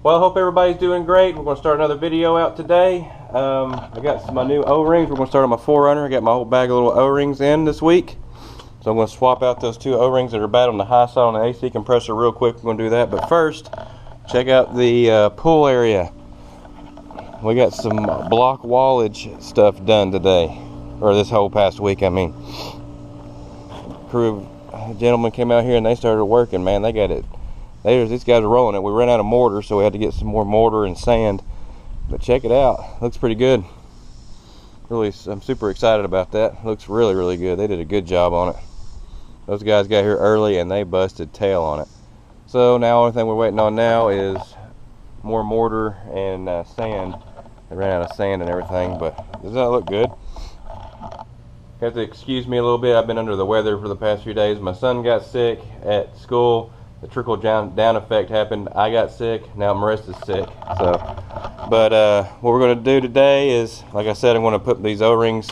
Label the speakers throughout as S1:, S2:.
S1: Well, I hope everybody's doing great. We're going to start another video out today. I got my new O-rings. We're going to start on my 4Runner. I got my whole bag of little O-rings in this week. So I'm going to swap out those two O-rings that are bad on the high side on the AC compressor real quick. We're going to do that. But first, check out the pool area. We got some block wallage stuff done today. Or this whole past week, I mean. Crew of gentlemen came out here and they started working, man. They got it. These guys are rolling it. We ran out of mortar, so we had to get some more mortar and sand. But check it out. Looks pretty good. Really, I'm super excited about that. Looks really, really good. They did a good job on it. Those guys got here early and they busted tail on it. So now, the only thing we're waiting on now is more mortar and sand. They ran out of sand and everything, but does that look good? You have to excuse me a little bit. I've been under the weather for the past few days. My son got sick at school. The trickle down effect happened. I got sick. Now Marissa's sick. So, but what we're going to do today is, like I said, I'm going to put these O-rings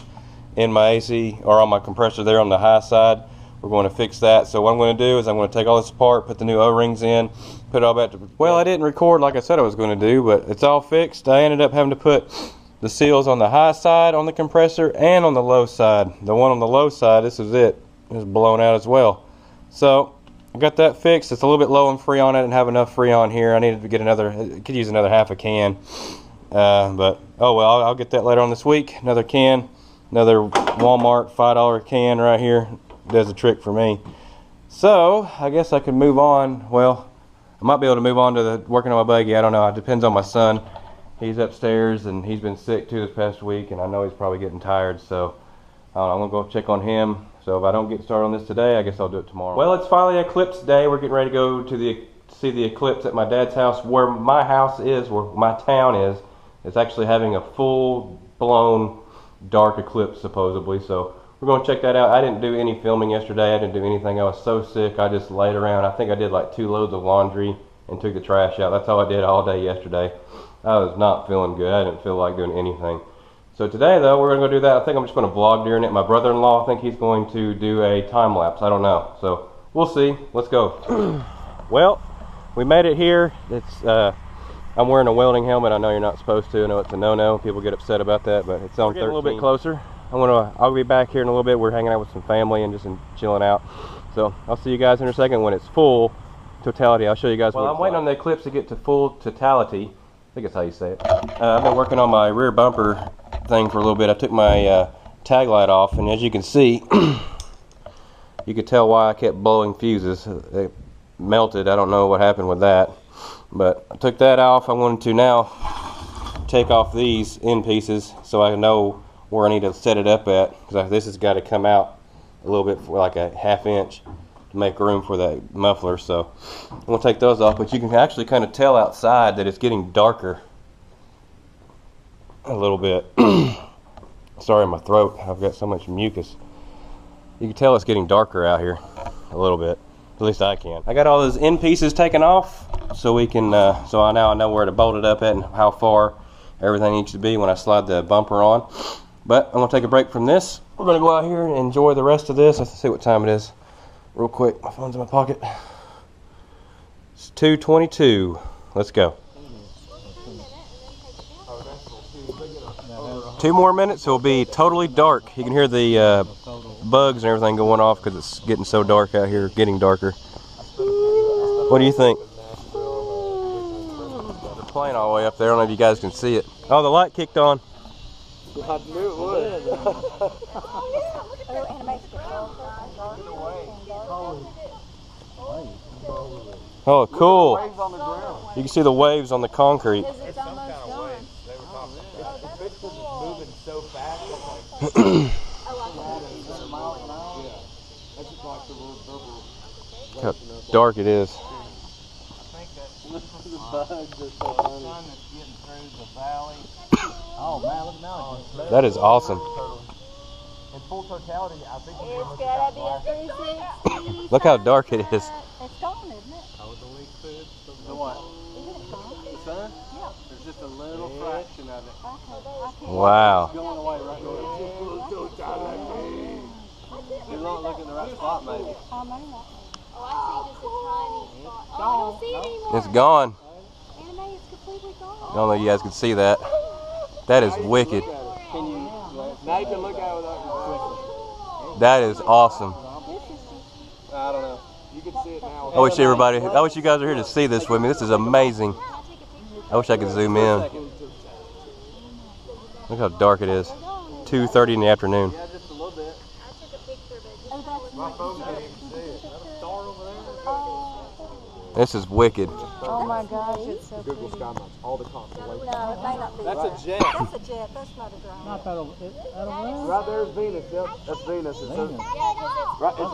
S1: in my AC or on my compressor there on the high side. We're going to fix that. So what I'm going to do is I'm going to take all this apart, put the new O-rings in, put it all back to. Well, I didn't record like I said I was going to do, but it's all fixed. I ended up having to put the seals on the high side on the compressor and on the low side. The one on the low side, this is it. It's blown out as well. So I got that fixed. It's a little bit low on Freon. I didn't have enough Freon here. I needed to get another, could use another half a can. But, oh well, I'll get that later on this week. Another can, another Walmart $5 can right here. Does the trick for me. So, I guess I could move on. Well, I might be able to move on to working on my buggy. I don't know. It depends on my son. He's upstairs and he's been sick too this past week, and I know he's probably getting tired. So, I'm going to go check on him. So if I don't get started on this today, I guess I'll do it tomorrow. Well, it's finally eclipse day. We're getting ready to go to see the eclipse at my dad's house. Where my house is, where my town is, it's actually having a full-blown dark eclipse, supposedly. So we're going to check that out. I didn't do any filming yesterday. I didn't do anything. I was so sick. I just laid around. I think I did like 2 loads of laundry and took the trash out. That's all I did all day yesterday. I was not feeling good. I didn't feel like doing anything. So today, though, we're going to go do that. I think I'm just going to vlog during it. My brother-in-law, I think he's going to do a time-lapse. I don't know. So we'll see. Let's go. Well, we made it here. It's I'm wearing a welding helmet. I know you're not supposed to. I know it's a no-no. People get upset about that, but it's on 13. A little bit closer. I'll be back here in a little bit. We're hanging out with some family and just chilling out. So I'll see you guys in a second when it's full totality. I'll show you guys. Well, I'm waiting on the eclipse to get to full totality. I think that's how you say it. I've been working on my rear bumper thing for a little bit. I took my tag light off, and as you can see, you could tell why I kept blowing fuses. They melted. I don't know what happened with that, but I took that off. I'm going to now take off these end pieces so I know where I need to set it up at, because this has got to come out a little bit for like a ½ inch to make room for that muffler. So I'm going to take those off, but you can actually kind of tell outside that it's getting darker a little bit. Sorry, my throat. I've got so much mucus. You can tell it's getting darker out here a little bit. At least I can. I got all those end pieces taken off, so we can. So now I know where to bolt it up at and how far everything needs to be when I slide the bumper on. But I'm gonna take a break from this. We're gonna go out here and enjoy the rest of this. Let's see what time it is, real quick. My phone's in my pocket. It's 2:22. Let's go. 2 more minutes, it'll be totally dark. You can hear the bugs and everything going off because it's getting so dark out here, getting darker. What do you think? The plane all the way up there. I don't know if you guys can see it. Oh, the light kicked on.
S2: I knew it would.
S1: Oh, cool. You can see the waves on the concrete. Look how dark it is. That is awesome.
S2: In full totality, I think
S3: it's gotta be a 360.
S1: Look how dark it is.
S3: It's gone, isn't it?
S2: The what?
S3: Isn't it gone?
S2: The sun? Yeah. There's just a little fraction of it.
S1: Wow.
S2: It's going away right now. You're not looking in the right spot, maybe.
S3: Oh, maybe not. Oh, I see just a tiny spot. Oh, I don't see it anymore.
S1: It's gone.
S3: Anime, it's
S1: I don't know if you guys can see that. That is wicked.
S2: Can you? Now you can look at it without.
S1: That is awesome.
S2: I don't know. You can see it now.
S1: I wish you guys are here to see this with me. This is amazing. I wish I could zoom in. Look how dark it is. 2:30 in the afternoon.
S2: Yeah, just a little bit.
S3: I took a picture, but
S2: My phone can't even see it. Is that a star over there?
S1: This is wicked.
S3: oh my gosh, it's so
S2: Google
S3: pretty.
S2: Sky Maps, all the constellations.
S3: No, it may not be.
S2: That's a jet.
S3: That's a jet. That's not a drone.
S2: Right there's Venus. Yep, that's Venus. It's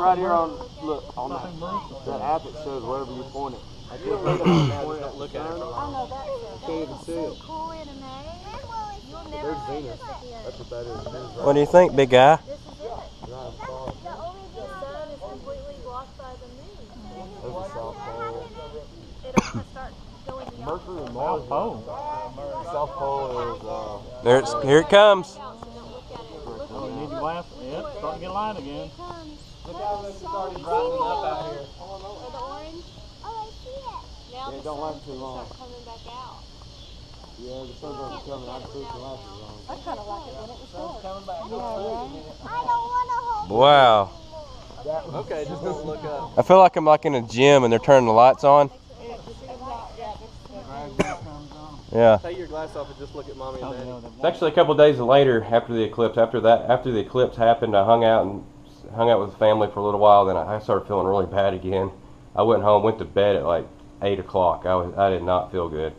S2: right here on. Look on that app. It shows wherever you point it. I can't look at it now. Just look at it.
S3: I know that.
S2: Can't even see it.
S3: Cool in May. You'll never
S2: There's Venus. That's what that is.
S1: What do you think, big guy?
S3: This is it. The sun is completely blocked by the moon.
S2: There's a South Pole.
S3: It'll start going to
S2: Mercury and Mars. South Pole is.
S1: Here it comes.
S2: You need glasses. Yep, starting to get light again.
S3: Look how it's already brightening up out here. The orange. Oh, I see it. Now the
S2: don't
S3: sun
S2: last too
S3: should
S2: long.
S3: start coming back out.
S2: Yeah, the sun's already coming. I can put your glasses on.
S3: I kind of like it when it was dark. I don't want to hold.
S1: Wow.
S2: Okay, just don't look up.
S1: I feel like I'm like in a gym and they're turning the lights on. Yeah.
S2: Take your glass off and just look at mommy and daddy.
S1: It's actually a couple days later after the eclipse. After the eclipse happened, I hung out with the family for a little while. Then I started feeling really bad again. I went home, went to bed at like 8 o'clock. I did not feel good.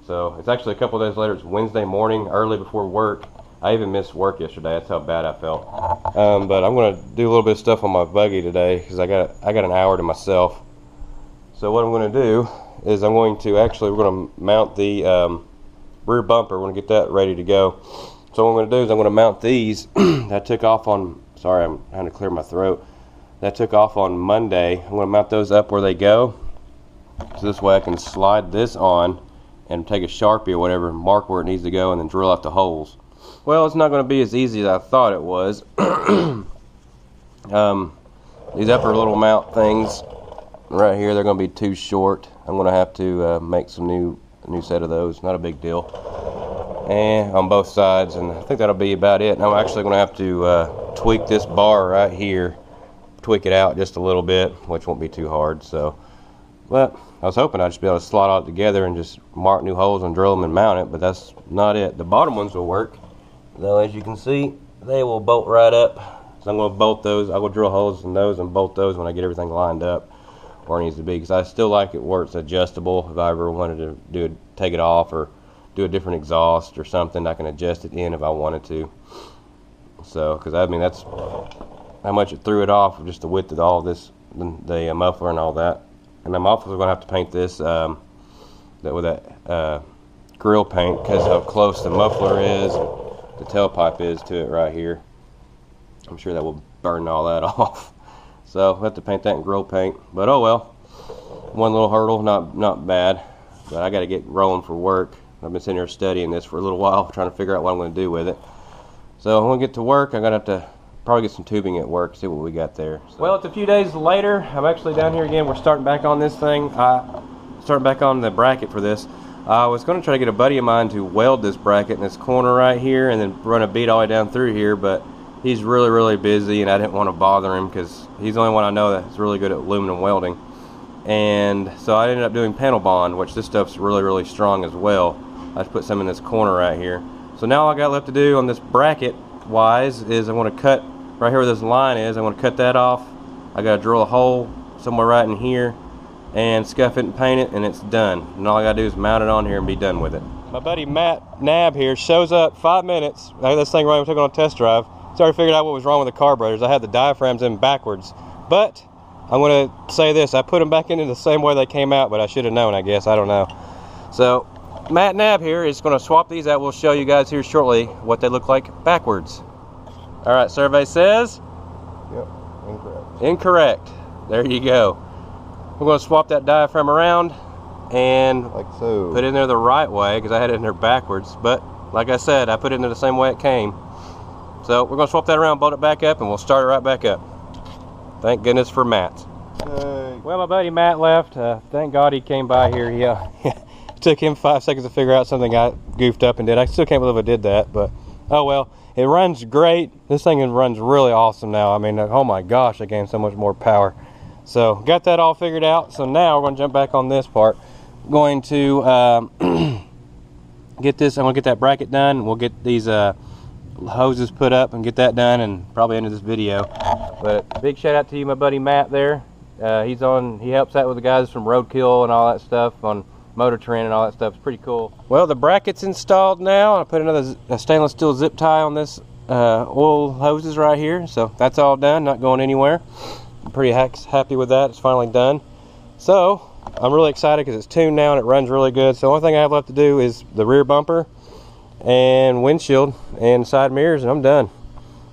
S1: So it's actually a couple days later. It's Wednesday morning, early before work. I even missed work yesterday. That's how bad I felt. But I'm gonna do a little bit of stuff on my buggy today because I got an hour to myself. So what I'm gonna do is we're gonna mount the rear bumper. We're gonna get that ready to go. So what I'm gonna do is I'm gonna mount these that took off on. Sorry, I'm trying to clear my throat. That took off on Monday. I'm gonna mount those up where they go, so this way I can slide this on and take a Sharpie or whatever, mark where it needs to go, and then drill out the holes. Well, it's not going to be as easy as I thought it was. These upper little mount things right here, they're going to be too short. I'm going to have to make some new set of those. Not a big deal. And on both sides, and I think that'll be about it. And I'm actually going to have to tweak this bar right here, tweak it out just a little bit, which won't be too hard. So, but I was hoping I'd just be able to slot all it together and just mark new holes and drill them and mount it, but that's not it. The bottom ones will work, though, as you can see, they will bolt right up. So I'm going to bolt those. I will drill holes in those and bolt those when I get everything lined up where it needs to be, because I still like it where it's adjustable. If I ever wanted to take it off or do a different exhaust or something, I can adjust it in if I wanted to. So, because I mean, that's how much it threw it off, just the width of all this, the muffler and all that. And I'm also going to have to paint this with that grill paint, because how close the muffler is, the tailpipe is to it right here. I'm sure that will burn all that off. So I'll have to paint that in grill paint. But oh well, one little hurdle, not bad. But I got to get rolling for work. I've been sitting here studying this for a little while, trying to figure out what I'm going to do with it. So when we get to work, I'm going to have to probably get some tubing at work, see what we got there. So. Well, it's a few days later. I'm actually down here again. We're starting back on this thing. Starting back on the bracket for this. I was going to try to get a buddy of mine to weld this bracket in this corner right here and then run a bead all the way down through here, but he's really busy and I didn't want to bother him because he's the only one I know that's really good at aluminum welding. And so I ended up doing panel bond, which this stuff's really strong as well. I just put some in this corner right here. So now all I got left to do on this bracket wise is I want to cut right here where this line is. I want to cut that off. I got to drill a hole somewhere right in here and scuff it and paint it, and it's done. And all I got to do is mount it on here and be done with it. My buddy Matt Nab here shows up 5 minutes. I had this thing running, we took it on a test drive. So I figured out what was wrong with the carburetors. I had the diaphragms in backwards. But I'm going to say this, I put them back in the same way they came out, but I should have known, I guess. I don't know. So Matt Nab here is going to swap these out. We'll show you guys here shortly what they look like backwards. All right, survey says?
S2: Yep, incorrect.
S1: Incorrect. There you go. We're going to swap that diaphragm around and
S2: like so.
S1: Put it in there the right way, because I had it in there backwards. But like I said, I put it in there the same way it came. So we're going to swap that around, bolt it back up, and we'll start it right back up. Thank goodness for Matt. Well, my buddy Matt left. Thank God he came by here. He took took him 5 seconds to figure out something I goofed up and did. I still can't believe I did that, but oh well. It runs great. This thing runs really awesome now. I mean, oh my gosh, I gained so much more power. So got that all figured out. So now we're going to jump back on this part. Going to get this. I'm going to get that bracket done. We'll get these hoses put up and get that done, and probably end of this video. But big shout out to you, my buddy Matt there. He helps out with the guys from Roadkill and all that stuff on Motor Trend and all that stuff. It's pretty cool. Well, the bracket's installed now. I put another stainless steel zip tie on this oil hoses right here, so that's all done, not going anywhere. I'm pretty happy with that. It's finally done. So I'm really excited because it's tuned now and it runs really good. So the only thing I have left to do is the rear bumper and windshield and side mirrors, and I'm done.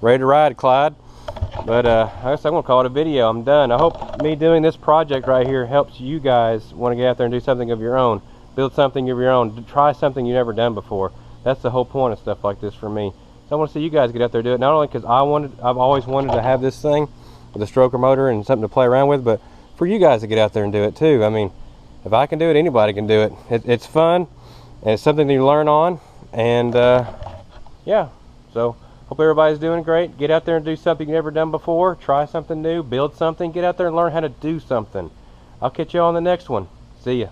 S1: Ready to ride, Clyde. But I guess I'm going to call it a video. I'm done. I hope me doing this project right here helps you guys want to get out there and do something of your own. Build something of your own. Try something you've never done before. That's the whole point of stuff like this for me. So I want to see you guys get out there and do it. Not only because I've always wanted to have this thing with a stroker motor and something to play around with, but for you guys to get out there and do it too. I mean, if I can do it, anybody can do it. It's fun, and it's something that you learn on, and yeah. So hope everybody's doing great. Get out there and do something you've never done before. Try something new, build something, get out there and learn how to do something. I'll catch you on the next one. See ya.